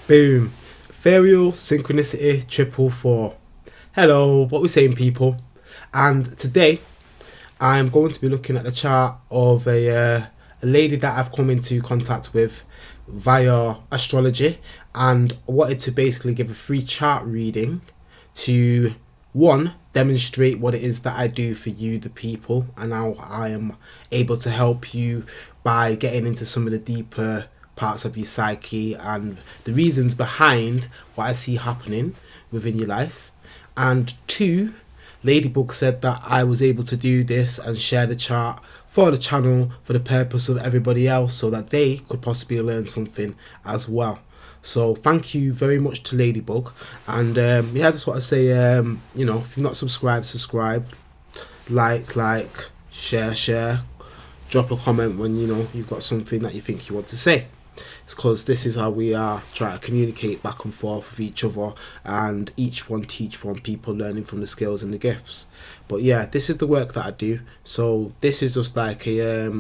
Boom. Ethereal synchronicity 444. Hello, what we saying, people? And today I'm going to be looking at the chart of a lady that I've come into contact with via astrology, and wanted to basically give a free chart reading to one, demonstrate what it is that I do for you, the people, and how I am able to help you by getting into some of the deeper parts of your psyche and the reasons behind what I see happening within your life. And two, Ladybug said that I was able to do this and share the chart for the channel for the purpose of everybody else, so that they could possibly learn something as well. So thank you very much to Ladybug. And yeah, I just want to say, you know, if you're not subscribed, subscribe, like, share, drop a comment when you know you've got something that you think you want to say. It's because this is how we are trying to communicate back and forth with each other, and each one teach one, people learning from the skills and the gifts. But yeah, this is the work that I do. So this is just like a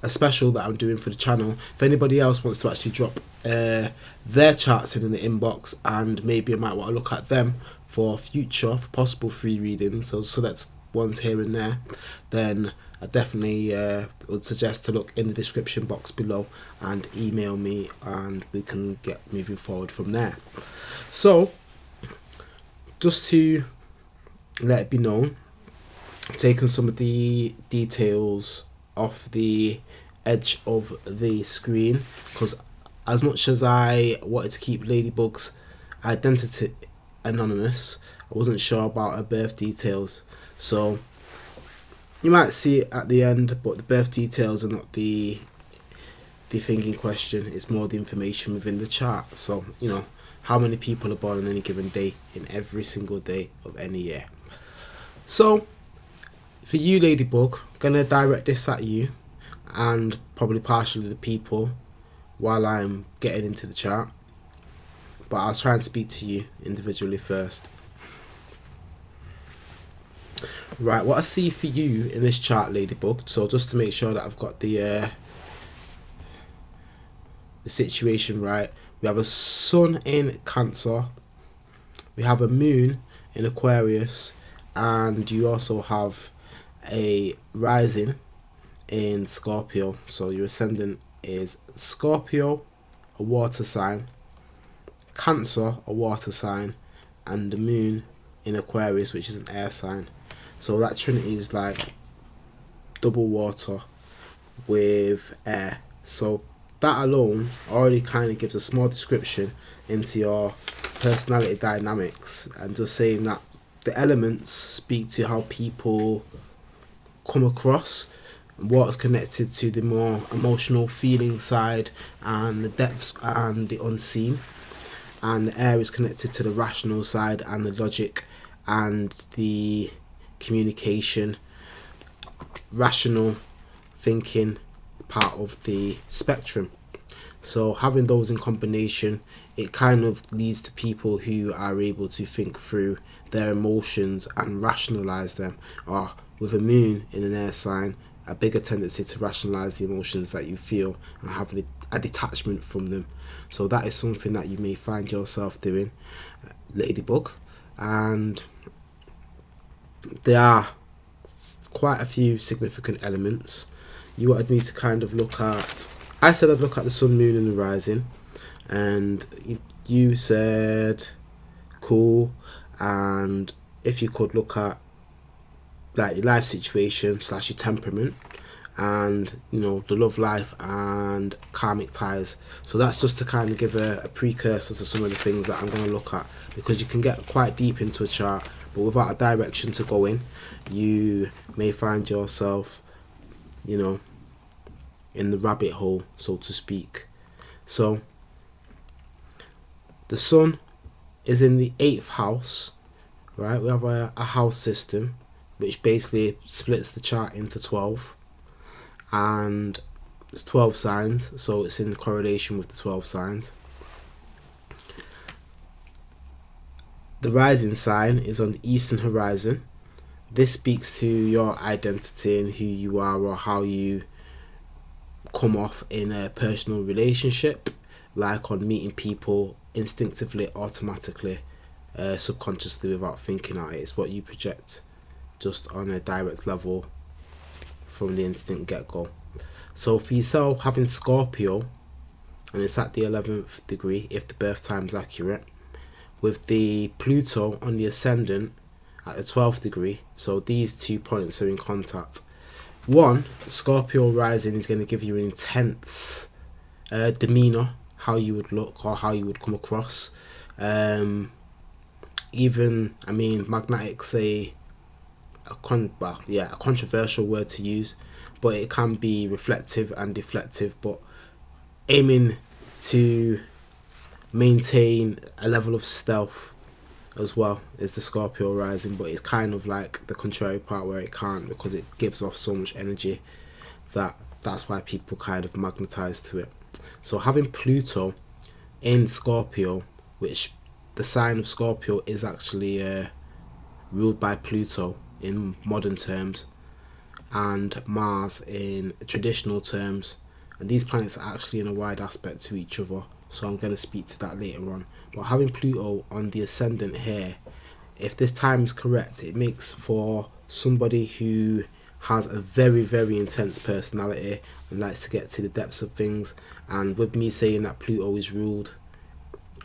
special that I'm doing for the channel. If anybody else wants to actually drop their charts in the inbox, and maybe I might want to look at them for future, for possible free readings, so that's ones here and there, then I definitely would suggest to look in the description box below and email me, and we can get moving forward from there. So just to let it be known, I've taken some of the details off the edge of the screen, because as much as I wanted to keep Ladybug's identity anonymous, I wasn't sure about her birth details. So you might see it at the end, but the birth details are not the thing in question. It's more the information within the chart. So, you know, how many people are born on any given day in every single day of any year. So for you, Ladybug, I'm gonna direct this at you and probably partially the people while I'm getting into the chart, but I'll try and speak to you individually first. Right, what I see for you in this chart, Ladybug, so just to make sure that I've got the situation right, we have a sun in Cancer, we have a moon in Aquarius, and you also have a rising in Scorpio. So your ascendant is Scorpio, a water sign, Cancer, a water sign, and the moon in Aquarius, which is an air sign. So that trinity is like double water with air. So that alone already kind of gives a small description into your personality dynamics, and just saying that the elements speak to how people come across, what's connected to the more emotional feeling side and the depths and the unseen, and the air is connected to the rational side and the logic and the communication, rational thinking part of the spectrum. So having those in combination, it kind of leads to people who are able to think through their emotions and rationalize them, or with a moon in an air sign, a bigger tendency to rationalize the emotions that you feel and have a detachment from them. So that is something that you may find yourself doing, Ladybug. And there are quite a few significant elements. You wanted me to kind of look at, I said I'd look at the sun, moon and the rising, and you said cool, and if you could look at like your life situation / your temperament, and you know, the love life and karmic ties. So that's just to kind of give a precursor to some of the things that I'm going to look at, because you can get quite deep into a chart, but without a direction to go in, you may find yourself, you know, in the rabbit hole, so to speak. So the sun is in the 8th house, right? We have a house system which basically splits the chart into 12, and it's 12 signs, so it's in correlation with the 12 signs. The rising sign is on the eastern horizon. This speaks to your identity and who you are, or how you come off in a personal relationship, like on meeting people instinctively, automatically, subconsciously, without thinking at it. It's what you project just on a direct level from the instant get-go. So for yourself, having Scorpio, and it's at the 11th degree if the birth time is accurate, with the Pluto on the ascendant at the 12th degree, so these 2 points are in contact. One, Scorpio rising is going to give you an intense demeanor, how you would look or how you would come across. Even, I mean, magnetic's a controversial word to use, but it can be reflective and deflective, but aiming to maintain a level of stealth as well is the Scorpio rising, but it's kind of like the contrary part where it can't, because it gives off so much energy that's why people kind of magnetize to it. So having Pluto in Scorpio, which the sign of Scorpio is actually ruled by Pluto in modern terms, and Mars in traditional terms, and these planets are actually in a wide aspect to each other, so I'm going to speak to that later on. But having Pluto on the ascendant here, if this time is correct, it makes for somebody who has a very, very intense personality and likes to get to the depths of things. And with me saying that Pluto is rules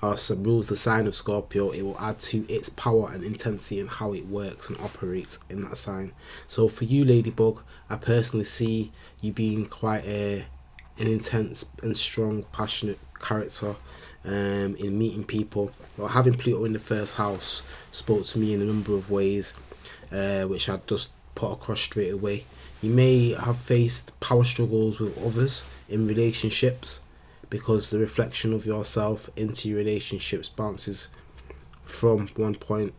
the sign of Scorpio, it will add to its power and intensity and how it works and operates in that sign. So for you, Ladybug, I personally see you being quite an intense and strong, passionate character in meeting people. But having Pluto in the first house spoke to me in a number of ways, which I just put across straight away. You may have faced power struggles with others in relationships, because the reflection of yourself into your relationships bounces from one point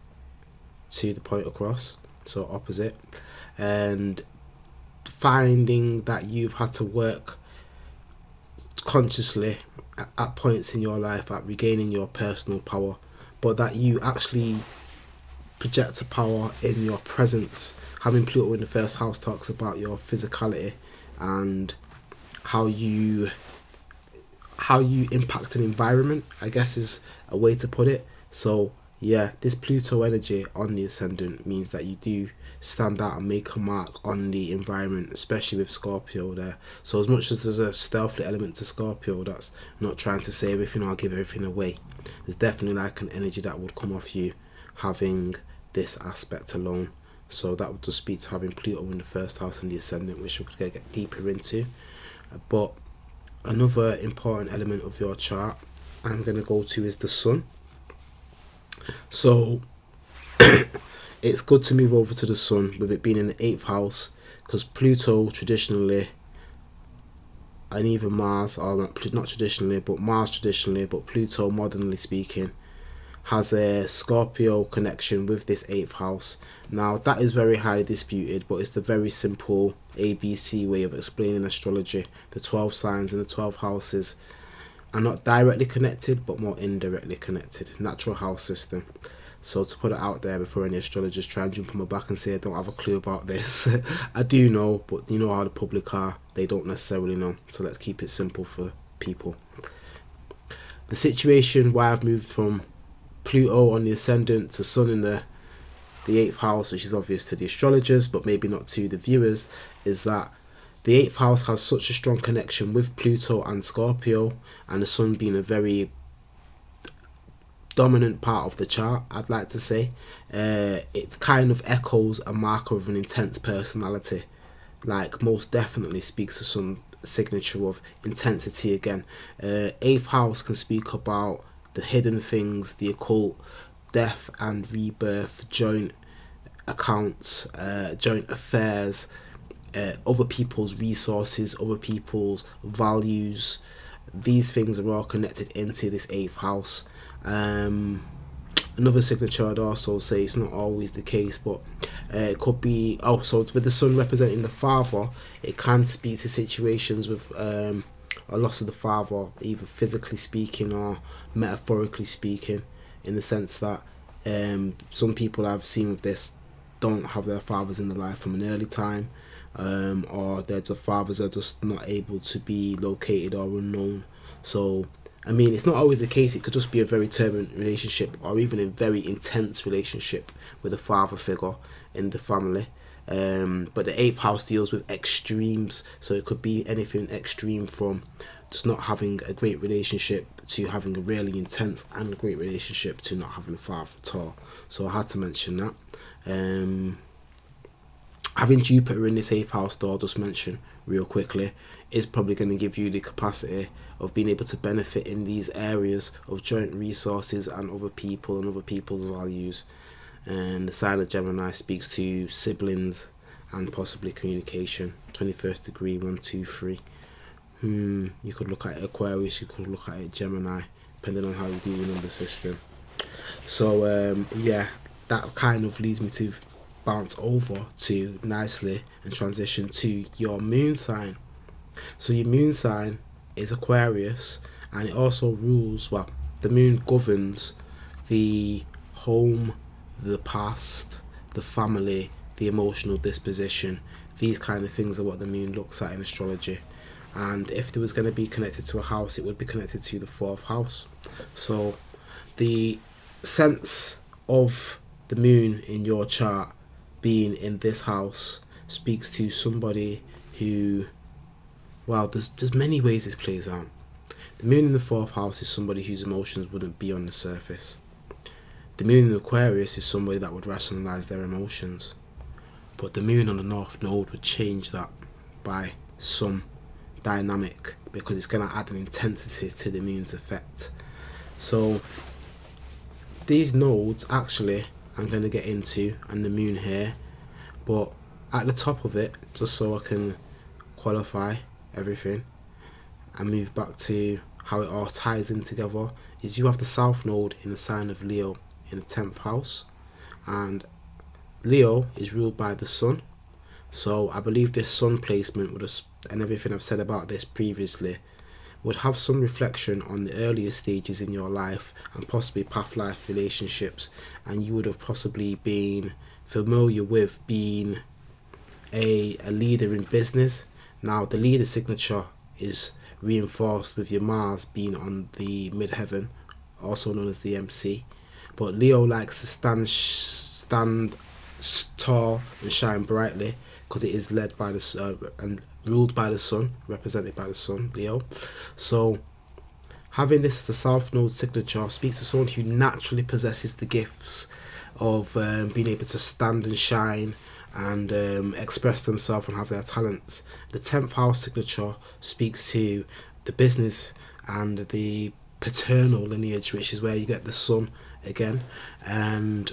to the point across, so opposite, and finding that you've had to work consciously at points in your life at regaining your personal power, but that you actually project a power in your presence. Having Pluto in the first house talks about your physicality and how you impact an environment, I guess is a way to put it. So yeah, this Pluto energy on the ascendant means that you do stand out and make a mark on the environment, especially with Scorpio there. So as much as there's a stealthy element to Scorpio, that's not trying to say everything or give everything away. There's definitely like an energy that would come off you having this aspect alone. So that would just speak to having Pluto in the first house and the ascendant, which we're going to get deeper into. But another important element of your chart I'm going to go to is the sun. So it's good to move over to the sun with it being in the 8th house, because Pluto traditionally, and even Mars, or not traditionally, but Mars traditionally, but Pluto modernly speaking, has a Scorpio connection with this 8th house. Now that is very highly disputed, but it's the very simple ABC way of explaining astrology. The 12 signs and the 12 houses are not directly connected, but more indirectly connected. Natural house system. So to put it out there before any astrologers try and jump on my back and say I don't have a clue about this, I do know, but you know how the public are, they don't necessarily know. So let's keep it simple for people. The situation why I've moved from Pluto on the ascendant to Sun in the 8th house, which is obvious to the astrologers but maybe not to the viewers, is that the 8th house has such a strong connection with Pluto and Scorpio, and the Sun being a very dominant part of the chart, I'd like to say. It kind of echoes a marker of an intense personality, like most definitely speaks to some signature of intensity again. 8th house can speak about the hidden things, the occult, death and rebirth, joint accounts, joint affairs, other people's resources, other people's values. These things are all connected into this 8th house. Another signature I'd also say, it's not always the case, but it could be, so with the Sun representing the father, it can speak to situations with a loss of the father, either physically speaking or metaphorically speaking, in the sense that some people I've seen with this don't have their fathers in their life from an early time, or their fathers are just not able to be located or unknown. So I mean, it's not always the case. It could just be a very turbulent relationship, or even a very intense relationship with a father figure in the family. But the 8th house deals with extremes, so it could be anything extreme from just not having a great relationship to having a really intense and great relationship to not having a father at all. So I had to mention that. Having Jupiter in this 8th house, though, I'll just mention real quickly, is probably going to give you the capacity of being able to benefit in these areas of joint resources and other people and other people's values. And the sign of Gemini speaks to siblings and possibly communication. 21st degree, 1, 2, 3. You could look at it Aquarius, you could look at it Gemini, depending on how you do your number system. So yeah, that kind of leads me to bounce over to nicely and transition to your moon sign. So your moon sign is Aquarius, and it also rules, well, the moon governs the home, the past, the family, the emotional disposition. These kind of things are what the moon looks at in astrology. And if it was going to be connected to a house, it would be connected to the 4th house. So the sense of the moon in your chart being in this house speaks to somebody who, well, there's many ways this plays out. The moon in the 4th house is somebody whose emotions wouldn't be on the surface. The moon in Aquarius is somebody that would rationalize their emotions. But the moon on the North Node would change that by some dynamic, because it's going to add an intensity to the moon's effect. So these nodes actually I'm going to get into, and the moon here, but at the top of it, just so I can qualify everything and move back to how it all ties in together, is you have the South Node in the sign of Leo in the 10th house, and Leo is ruled by the Sun. So I believe this Sun placement would have, and everything I've said about this previously, would have some reflection on the earlier stages in your life and possibly past life relationships, and you would have possibly been familiar with being a leader in business. Now the leader signature is reinforced with your Mars being on the midheaven, also known as the MC. But Leo likes to stand tall and shine brightly, because it is led by the and ruled by the Sun, represented by the Sun, Leo. So having this as a South Node signature speaks to someone who naturally possesses the gifts of being able to stand and shine and express themselves and have their talents. The 10th house signature speaks to the business and the paternal lineage, which is where you get the Sun again, and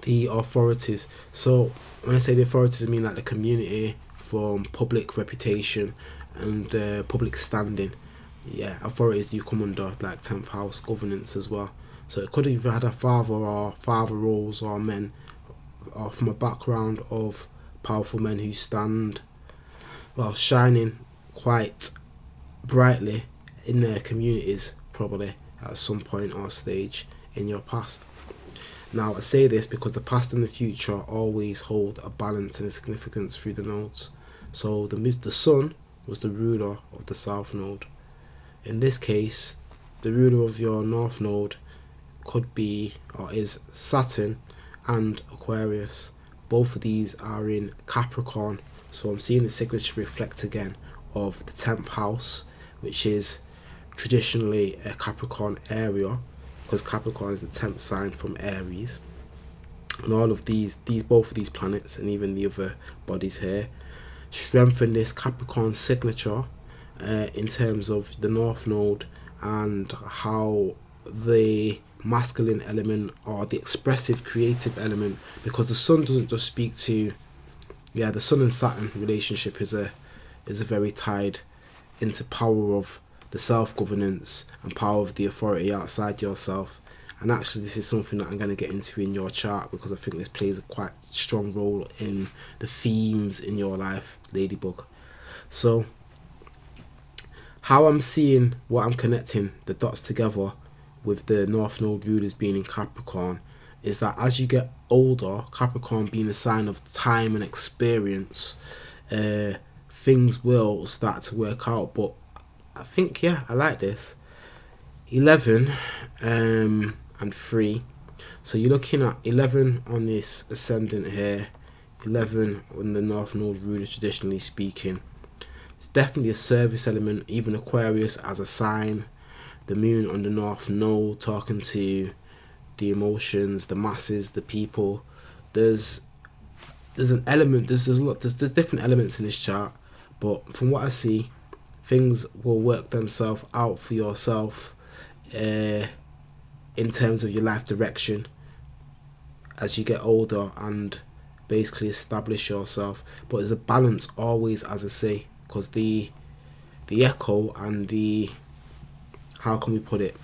the authorities. So when I say the authorities, I mean like the community, from public reputation and public standing. Yeah, authorities do come under like 10th house governance as well. So it could have either had a father or father roles or men, or from a background of powerful men who stand, well, shining quite brightly in their communities, probably at some point or stage in your past. Now I say this because the past and the future always hold a balance and a significance through the nodes. So the Sun was the ruler of the South Node. In this case, the ruler of your North Node could be, or is, Saturn and Aquarius. Both of these are in Capricorn. So I'm seeing the signature reflect again of the 10th house, which is traditionally a Capricorn area, because Capricorn is the 10th sign from Aries. And all of both of these planets, and even the other bodies here, strengthen this Capricorn signature in terms of the North Node and how the masculine element, or the expressive creative element, because the Sun doesn't just speak to, the Sun and Saturn relationship is a very tied into power of the self-governance and power of the authority outside yourself. And actually this is something that I'm going to get into in your chart, because I think this plays a quite strong role in the themes in your life, Ladybug. So how I'm seeing what I'm connecting the dots together with the North Node rulers being in Capricorn is that as you get older, Capricorn being a sign of time and experience, things will start to work out. But I think, I like this. 11 and 3. So you're looking at 11 on this ascendant here, 11 on the North Node ruler, traditionally speaking. It's definitely a service element, even Aquarius as a sign. The moon on the North Node, talking to the emotions, the masses, the people. There's an element, there's different elements in this chart, but from what I see, things will work themselves out for yourself in terms of your life direction as you get older and basically establish yourself. But there's a balance always, as I say, because the echo and the, how can we put it,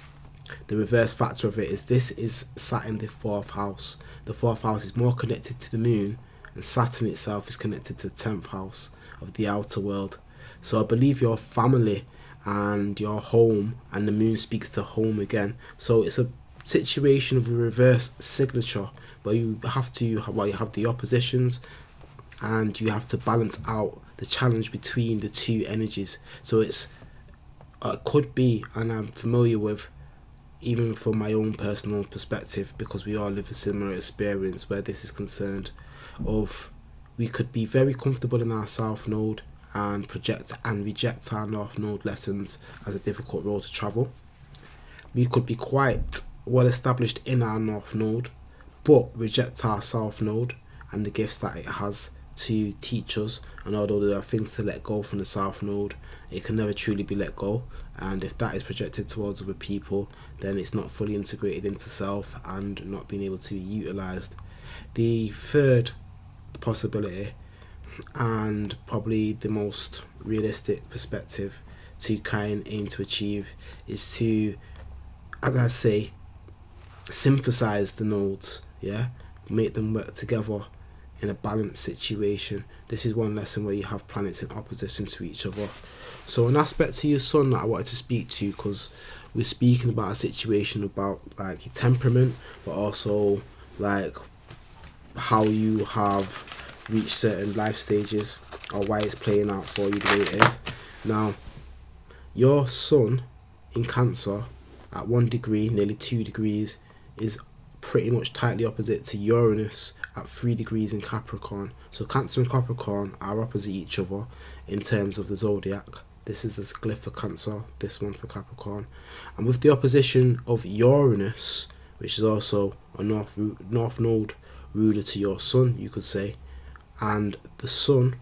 the reverse factor of it is this is Saturn, the 4th house. The 4th house is more connected to the moon, and Saturn itself is connected to the 10th house of the outer world. So I believe your family and your home, and the moon speaks to home again. So it's a situation of a reverse signature where you have to, well, you have the oppositions and you have to balance out the challenge between the two energies. So it could be, and I'm familiar with, even from my own personal perspective, because we all live a similar experience where this is concerned, of we could be very comfortable in our South Node and project and reject our North Node lessons as a difficult road to travel. We could be quite well established in our North Node, but reject our South Node and the gifts that it has to teach us. And although there are things to let go from the South Node, it can never truly be let go. And if that is projected towards other people, then it's not fully integrated into self and not being able to be utilized. The third possibility, and probably the most realistic perspective to kind aim to achieve, is to, as I say, synthesize the nodes, make them work together in a balanced situation. This is one lesson where you have planets in opposition to each other. So an aspect to your sun that I wanted to speak to, because we're speaking about a situation about like your temperament, but also like how you have reached certain life stages or why it's playing out for you the way it is. Now, your sun in Cancer at 1 degree, nearly 2 degrees, is pretty much tightly opposite to Uranus at 3 degrees in Capricorn. So Cancer and Capricorn are opposite each other in terms of the zodiac. This is the glyph for Cancer, this one for Capricorn. And with the opposition of Uranus, which is also a North Node ruler to your sun, you could say, and the sun,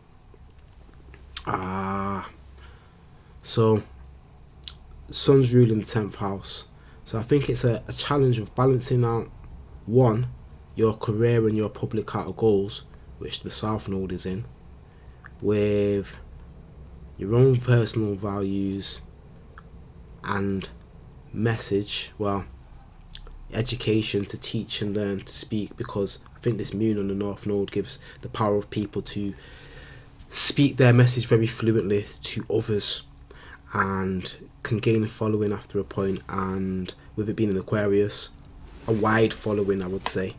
so sun's ruling the 10th house. So I think it's a challenge of balancing out, one, your career and your public heart goals, which the South Node is in, with your own personal values and message, well, education to teach and learn to speak, because I think this moon on the North Node gives the power of people to speak their message very fluently to others and can gain a following after a point, and with it being in Aquarius, a wide following, I would say.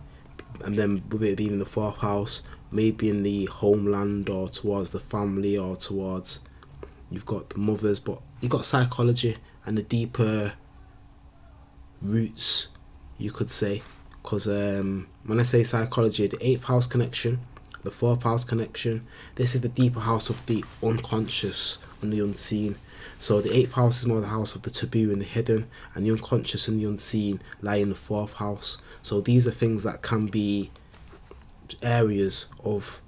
And then with it being in the 4th house, maybe in the homeland or towards the family or towards, you've got the mothers, but you've got psychology and the deeper roots, you could say. Because when I say psychology, the 8th house connection, the 4th house connection, this is the deeper house of the unconscious and the unseen. So the 8th house is more the house of the taboo and the hidden, and the unconscious and the unseen lie in the 4th house. So these are things that can be areas of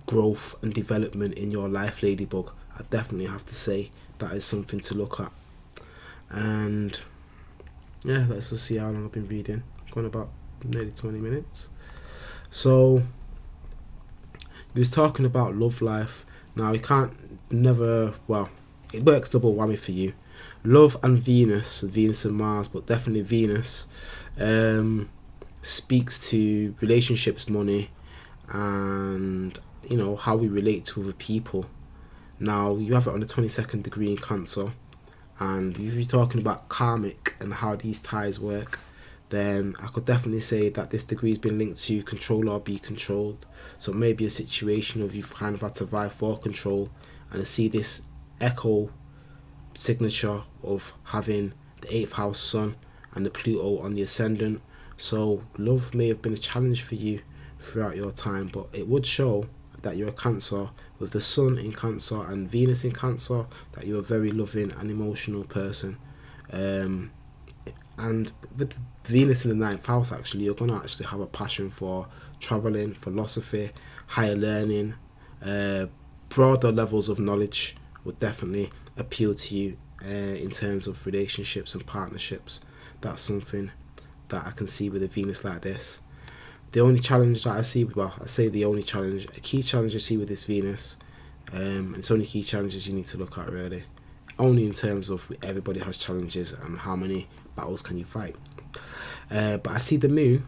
growth and development in your life, Ladybug. I definitely have to say that is something to look at. And yeah, let's just see how long I've been reading. Going about nearly 20 minutes. So he was talking about love life. Now you can't never, well, it works double whammy for you. Love and Venus and Mars, but definitely Venus, speaks to relationships, money, and you know how we relate to other people. Now you have it on the 22nd degree in Cancer, and if you're talking about karmic and how these ties work, then I could definitely say that this degree has been linked to control or be controlled. So it may be a situation of you've kind of had to vie for control, and I see this echo signature of having the 8th house sun, and the Pluto on the ascendant. So love may have been a challenge for you throughout your time, but it would show that you're a Cancer with the sun in Cancer and Venus in Cancer, that you're a very loving and emotional person. And with Venus in the 9th house, actually, you're going to actually have a passion for traveling, philosophy, higher learning, broader levels of knowledge would definitely appeal to you in terms of relationships and partnerships. That's something that I can see with a Venus like this. The only challenge that I see, well, I say the only challenge, a key challenge I see with this Venus, and it's only key challenges you need to look at really, only in terms of everybody has challenges and how many battles can you fight. But I see the moon,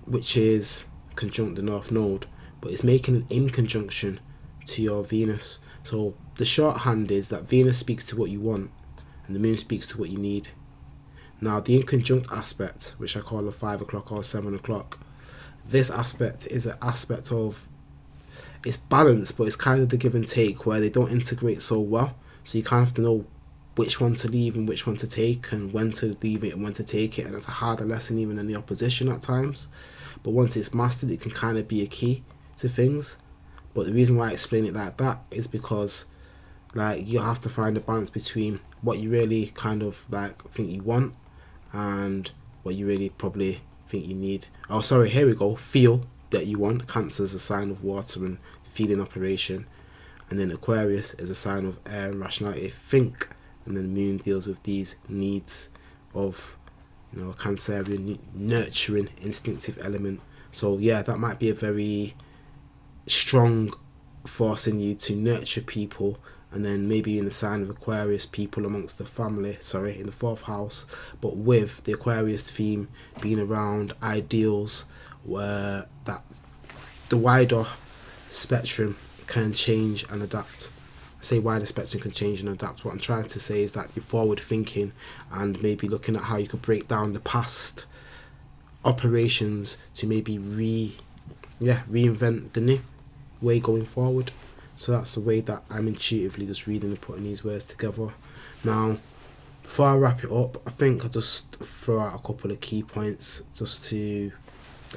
which is conjunct the North Node, but it's making an in conjunction to your Venus. So the shorthand is that Venus speaks to what you want and the moon speaks to what you need. Now the inconjunct aspect, which I call a 5 o'clock or 7 o'clock, this aspect is an aspect of, it's balanced, but it's kind of the give and take where they don't integrate so well. So you kind of have to know which one to leave and which one to take, and when to leave it and when to take it. And it's a harder lesson even in the opposition at times. But once it's mastered, it can kind of be a key to things. But the reason why I explain it like that is because like you have to find a balance between what you really kind of like think you want and what you really probably think you need. Oh sorry, here we go. Feel that you want. Cancer is a sign of water and feeling operation, and then Aquarius is a sign of air and rationality, think. And then the moon deals with these needs of, you know, a Cancerian nurturing instinctive element. So yeah, that might be a very strong force in you to nurture people. And then maybe in the sign of Aquarius, people amongst the family, in the 4th house, but with the Aquarius theme being around ideals, where that the wider spectrum can change and adapt. I say wider spectrum can change and adapt. What I'm trying to say is that you're forward thinking and maybe looking at how you could break down the past operations to maybe reinvent the new way going forward. So that's the way that I'm intuitively just reading and putting these words together. Now, before I wrap it up, I think I'll just throw out a couple of key points just to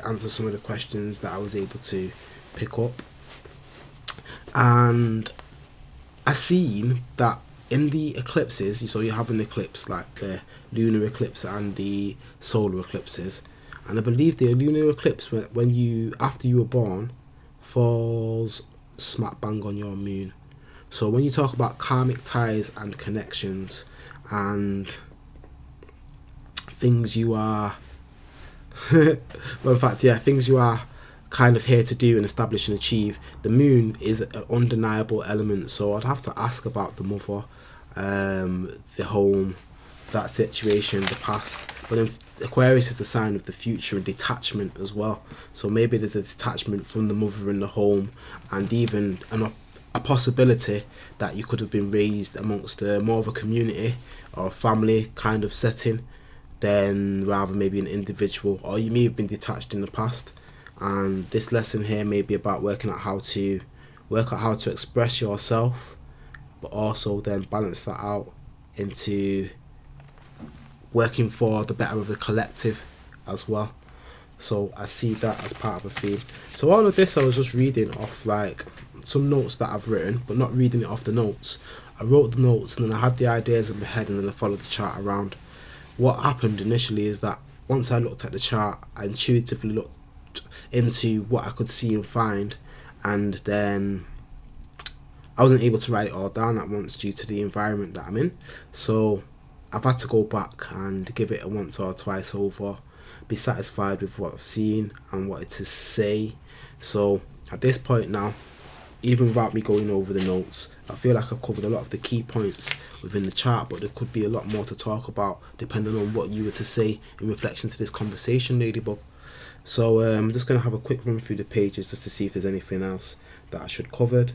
answer some of the questions that I was able to pick up. And I seen that in the eclipses, so you have an eclipse like the lunar eclipse and the solar eclipses, and I believe the lunar eclipse, when you, after you were born, falls smack bang on your moon. So when you talk about karmic ties and connections and things you are well, in fact, yeah, things you are kind of here to do and establish and achieve, the moon is an undeniable element. So I'd have to ask about the mother, the home, that situation, the past. But then Aquarius is the sign of the future and detachment as well. So maybe there's a detachment from the mother and the home, and even a possibility that you could have been raised amongst more of a community or a family kind of setting than rather maybe an individual, or you may have been detached in the past. And this lesson here may be about working out how to express yourself, but also then balance that out into working for the better of the collective as well. So I see that as part of a theme. So all of this I was just reading off like some notes that I've written, but not reading it off the notes. I wrote the notes and then I had the ideas in my head and then I followed the chart around. What happened initially is that once I looked at the chart, I intuitively looked into what I could see and find, and then I wasn't able to write it all down at once due to the environment that I'm in. So I've had to go back and give it a once or twice over, be satisfied with what I've seen and wanted to say. So at this point now, even without me going over the notes, I feel like I've covered a lot of the key points within the chart, but there could be a lot more to talk about depending on what you were to say in reflection to this conversation, Ladybug. So I'm just going to have a quick run through the pages just to see if there's anything else that I should covered.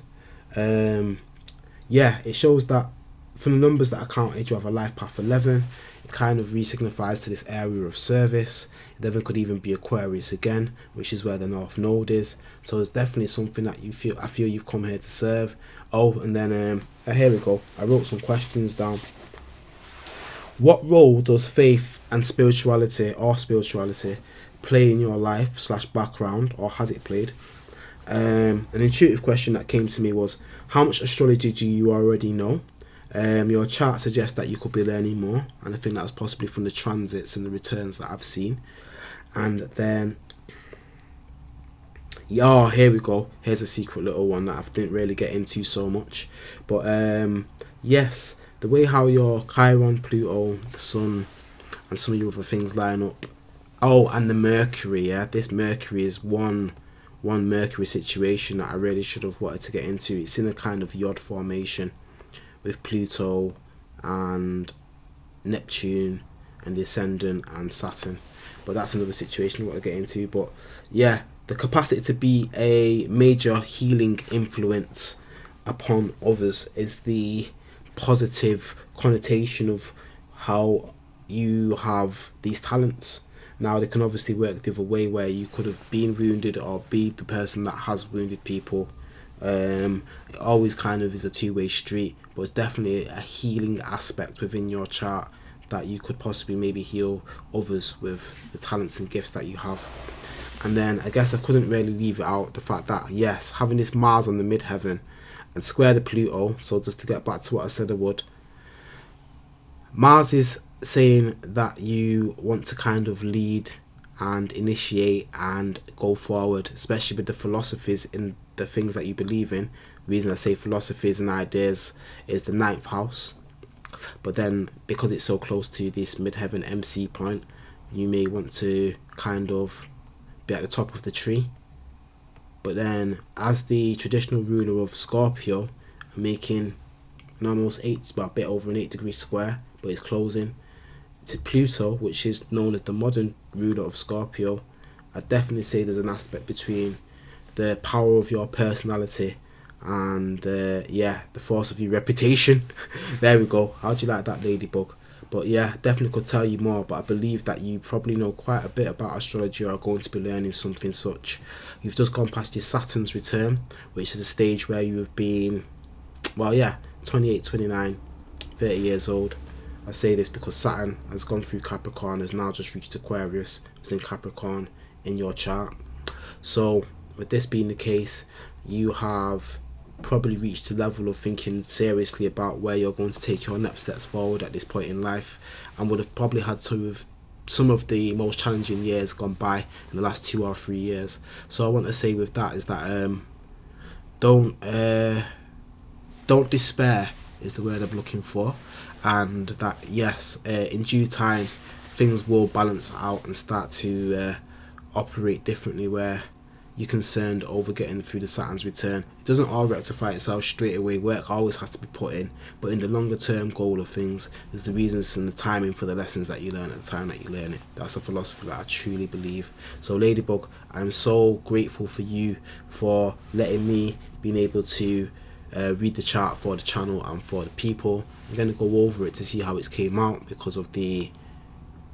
Yeah, it shows that from the numbers that I counted, you have a life path 11. It kind of re-signifies to this area of service. It then could even be Aquarius again, which is where the North Node is. So it's definitely something that I feel you've come here to serve. Oh, and then here we go. I wrote some questions down. What role does faith and spirituality play in your life / background, or has it played? An intuitive question that came to me was, how much astrology do you already know? Your chart suggests that you could be learning more, and I think that's possibly from the transits and the returns that I've seen. And then, yeah, here we go. Here's a secret little one that I didn't really get into so much. But yes, the way how your Chiron, Pluto, the Sun, and some of your other things line up. Oh, and the Mercury, yeah. This Mercury is one Mercury situation that I really should have wanted to get into. It's in a kind of yod formation with Pluto and Neptune and the Ascendant and Saturn. But that's another situation I want to get into. But yeah, the capacity to be a major healing influence upon others is the positive connotation of how you have these talents. Now, they can obviously work the other way, where you could have been wounded or be the person that has wounded people. It always kind of is a two-way street, but it's definitely a healing aspect within your chart that you could possibly maybe heal others with the talents and gifts that you have. And then I guess I couldn't really leave it out the fact that, yes, having this Mars on the midheaven and square the Pluto, so just to get back to what I said I would, Mars is saying that you want to kind of lead and initiate and go forward, especially with the philosophies in the things that you believe in. The reason I say philosophies and ideas is the 9th house. But then, because it's so close to this midheaven MC point, you may want to kind of be at the top of the tree. But then, as the traditional ruler of Scorpio, making an almost a bit over an 8-degree square, but it's closing to Pluto, which is known as the modern ruler of Scorpio, I definitely say there's an aspect between the power of your personality and the force of your reputation. There we go. How'd you like that, Ladybug? But yeah, definitely could tell you more, but I believe that you probably know quite a bit about astrology, or are going to be learning something such. You've just gone past your Saturn's return, which is a stage where you have been, 28, 29, 30 years old. I say this because Saturn has gone through Capricorn, has now just reached Aquarius. It's in Capricorn in your chart. So with this being the case, you have probably reached a level of thinking seriously about where you're going to take your next steps forward at this point in life, and would have probably had some of the most challenging years gone by in the last 2 or 3 years. So I want to say with that is that don't despair is the word I'm looking for, and that yes, in due time things will balance out and start to operate differently, where you're concerned over getting through the Saturn's return. It doesn't all rectify itself straight away. Work always has to be put in, but in the longer term goal of things, there's the reasons and the timing for the lessons that you learn at the time that you learn it. That's a philosophy that I truly believe. So Ladybug, I'm so grateful for you for letting me being able to read the chart for the channel and for the people. I'm going to go over it to see how it came out because of the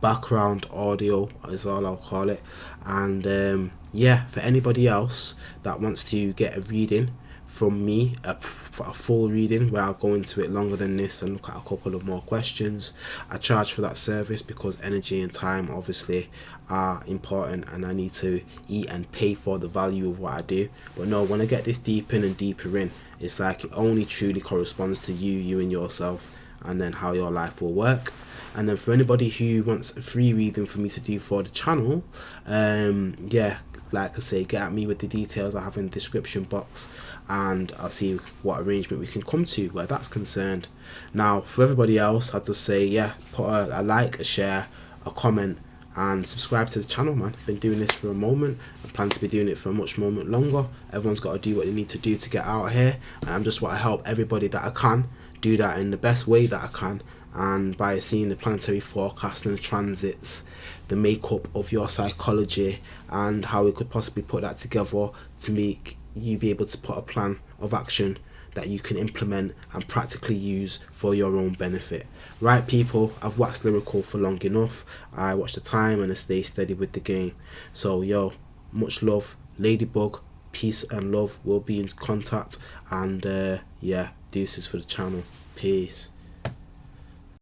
background audio is all I'll call it. And for anybody else that wants to get a reading from me, a full reading where I'll go into it longer than this and look at a couple of more questions, I charge for that service because energy and time obviously are important, and I need to eat and pay for the value of what I do. But no, when I get this deeper in and deeper in, it's like it only truly corresponds to you and yourself, and then how your life will work. And then for anybody who wants a free reading for me to do for the channel, like I say, get at me with the details I have in the description box, and I'll see what arrangement we can come to where that's concerned. Now for everybody else, I'll just say put a like, a share, a comment, and subscribe to the channel, man. Been doing this for a moment. I plan to be doing it for a much moment longer. Everyone's got to do what they need to do to get out here, and I'm just want to help everybody that I can do that in the best way that I can, and by seeing the planetary forecast and the transits, the makeup of your psychology, and how we could possibly put that together to make you be able to put a plan of action that you can implement and practically use for your own benefit. Right people, I've waxed lyrical for long enough. I watch the time and I stay steady with the game. So much love, Ladybug, peace and love. We'll be in contact, and deuces for the channel. Peace.